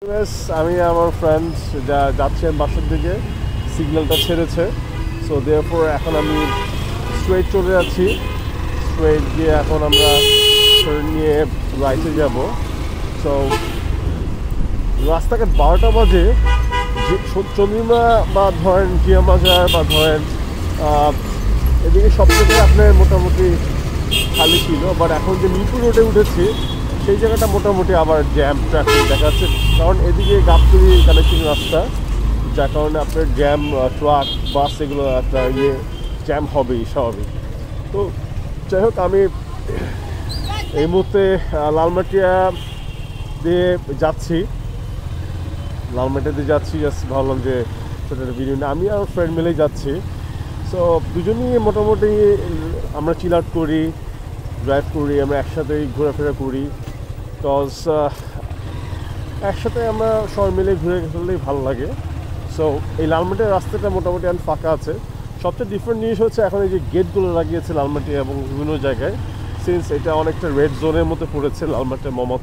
আমি আমার ফ্রেন্ডস যাচ্ছি বাসার দিকে, সিগন্যালটা ছেড়েছে, সো দেয়ারফর এখন আমি স্ট্রেট চলে যাচ্ছি। স্ট্রেট গিয়ে এখন আমরা টার্ন নিয়ে রাইটে যাব। সো রাস্তাঘাট 12টা বাজে, চন্দ্রিমা বা ধরেন জিয়া বাজার বা ধরেন এদিকে সব থেকে আপনার মোটামুটি খালি ছিল, বাট এখন যে মিরপুর রোডে উঠেছি সেই জায়গাটা মোটামুটি আবার জ্যাম ট্রাফিক দেখা যাচ্ছে, কারণ এদিকে গাবতলী কানেক্টিং রাস্তা, যার কারণে আপনার জ্যাম, ট্রাক, বাস এগুলো একটা জ্যাম হবেই স্বাভাবিক। তো যাই হোক, আমি এই মুহূর্তে লালমাটিয়া দিয়ে যাচ্ছি, জাস্ট ভাবলাম যে ছোটো একটা ভিডিও নিয়ে আমি আর ফ্রেন্ড মিলেই যাচ্ছি। সো দুজনেই মোটামুটি আমরা চিল আউট করি, ড্রাইভ করি, আমরা একসাথেই ঘোরাফেরা করি, বিকজ একসাথে আমরা সবাই মিলে ঘুরে ফেললেই ভালো লাগে। সো এই লালমাটিয়ার রাস্তাটা মোটামুটি এখন ফাঁকা আছে। সবচেয়ে ডিফারেন্ট জিনিস হচ্ছে এখন এই যে গেটগুলো লাগিয়েছে লালমাটিয়া এবং বিভিন্ন জায়গায়, সিন্স এটা অনেকটা রেড জোনের মধ্যে পড়েছে লালমাটিয়া মোহাম্মদ